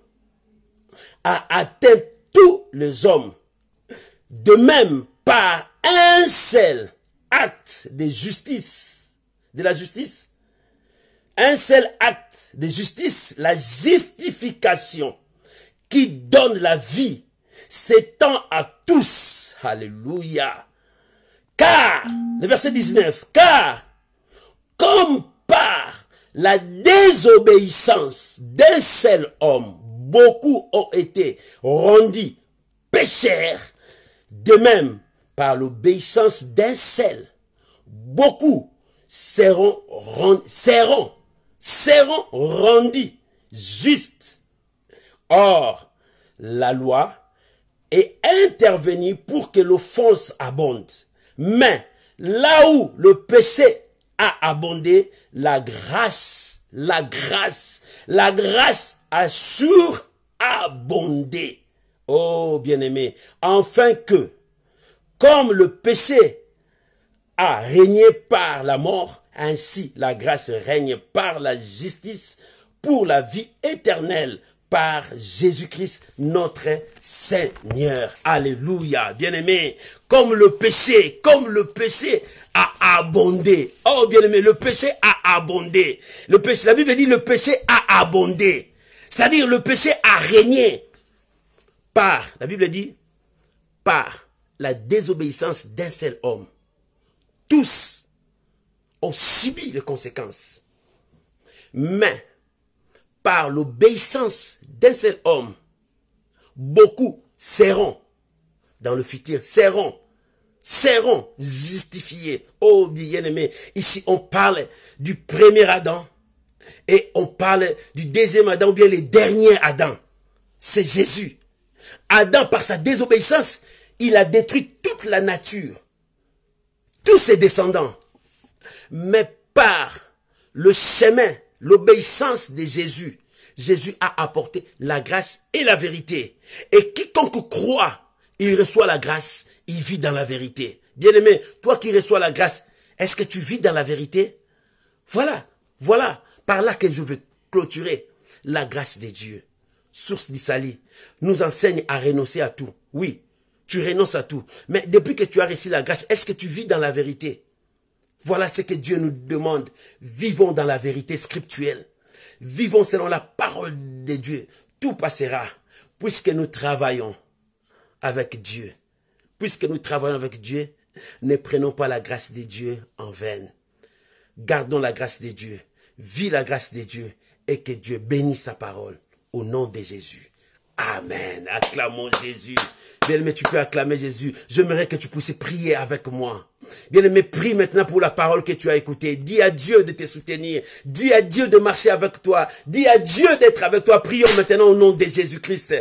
a atteint tous les hommes, de même par un seul acte de justice, de la justice, un seul acte de justice, la justification qui donne la vie, s'étend à tous. Alléluia. Car, le verset 19, car, comme par la désobéissance d'un seul homme, beaucoup ont été rendus pécheurs, de même, par l'obéissance d'un seul, beaucoup seront rendus justes. Or, la loi est intervenue pour que l'offense abonde. Mais là où le péché a abondé, la grâce a surabondé. Oh, bien-aimé, afin que, comme le péché a régné par la mort, ainsi la grâce règne par la justice pour la vie éternelle par Jésus-Christ notre Seigneur. Alléluia. Bien-aimé, comme le péché a abondé. Oh bien-aimé, le péché a abondé. Le péché, la Bible dit le péché a abondé. C'est-à-dire le péché a régné par, la Bible dit, par la désobéissance d'un seul homme. Tous ont subi les conséquences. Mais par l'obéissance d'un seul homme, beaucoup seront, dans le futur, seront justifiés. Oh bien-aimé, ici on parle du premier Adam et on parle du deuxième Adam ou bien le dernier Adam. C'est Jésus. Adam, par sa désobéissance, il a détruit toute la nature, tous ses descendants. Mais par le chemin, l'obéissance de Jésus, Jésus a apporté la grâce et la vérité. Et quiconque croit, il reçoit la grâce, il vit dans la vérité. Bien-aimé, toi qui reçois la grâce, est-ce que tu vis dans la vérité? Voilà, par là que je veux clôturer. La grâce de Dieu, source du salut, nous enseigne à renoncer à tout. Oui, tu renonces à tout. Mais depuis que tu as reçu la grâce, est-ce que tu vis dans la vérité? Voilà ce que Dieu nous demande. Vivons dans la vérité scriptuelle. Vivons selon la parole de Dieu. Tout passera, puisque nous travaillons avec Dieu. Puisque nous travaillons avec Dieu, ne prenons pas la grâce de Dieu en vain. Gardons la grâce de Dieu. Vis la grâce de Dieu et que Dieu bénisse sa parole. Au nom de Jésus. Amen. Acclamons Jésus. Bien-aimé, tu peux acclamer Jésus. J'aimerais que tu puisses prier avec moi. Bien-aimé, prie maintenant pour la parole que tu as écoutée. Dis à Dieu de te soutenir. Dis à Dieu de marcher avec toi. Dis à Dieu d'être avec toi. Prions maintenant au nom de Jésus-Christ.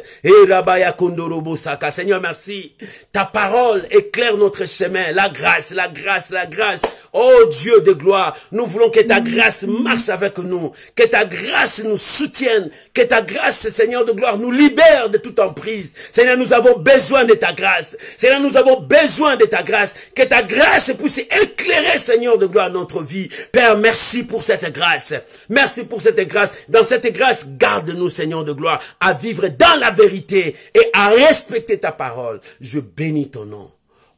Seigneur, merci. Ta parole éclaire notre chemin. La grâce, la grâce, la grâce. Oh Dieu de gloire, nous voulons que ta grâce marche avec nous. Que ta grâce nous soutienne. Que ta grâce, Seigneur de gloire, nous libère de toute emprise. Seigneur, nous avons besoin de ta grâce. Seigneur, nous avons besoin de ta grâce. Que ta grâce puisse éclairer, Seigneur de gloire, notre vie. Père, merci pour cette grâce. Merci pour cette grâce. Dans cette grâce, garde-nous, Seigneur de gloire, à vivre dans la vérité et à respecter ta parole. Je bénis ton nom.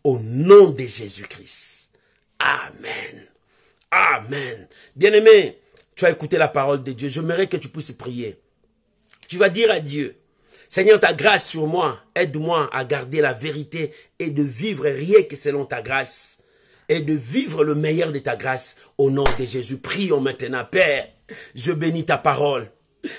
Au nom de Jésus-Christ. Amen. Amen. Bien-aimé, tu as écouté la parole de Dieu. J'aimerais que tu puisses prier. Tu vas dire à Dieu, Seigneur, ta grâce sur moi, aide-moi à garder la vérité et de vivre rien que selon ta grâce. Et de vivre le meilleur de ta grâce au nom de Jésus. Prions maintenant, Père, je bénis ta parole.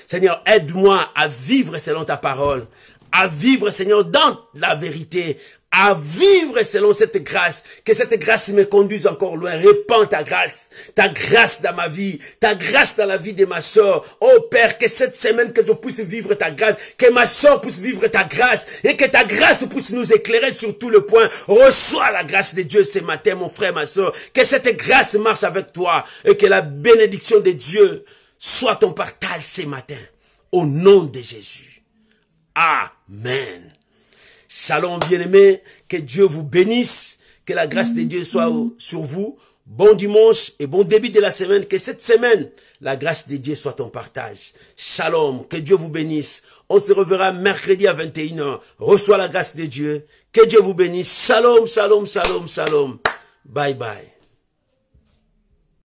Seigneur, aide-moi à vivre selon ta parole. À vivre, Seigneur, dans la vérité. À vivre selon cette grâce, que cette grâce me conduise encore loin. Répands ta grâce dans ma vie, ta grâce dans la vie de ma soeur. Oh Père, que cette semaine que je puisse vivre ta grâce, que ma soeur puisse vivre ta grâce, et que ta grâce puisse nous éclairer sur tout le point. Reçois la grâce de Dieu ce matin, mon frère, ma soeur. Que cette grâce marche avec toi, et que la bénédiction de Dieu soit ton partage ce matin. Au nom de Jésus. Amen. Shalom bien-aimés, que Dieu vous bénisse, que la grâce de Dieu soit sur vous. Bon dimanche et bon début de la semaine, que cette semaine, la grâce de Dieu soit ton partage. Shalom, que Dieu vous bénisse. On se reverra mercredi à 21 h. Reçois la grâce de Dieu. Que Dieu vous bénisse. Shalom, shalom, shalom, shalom. Bye bye.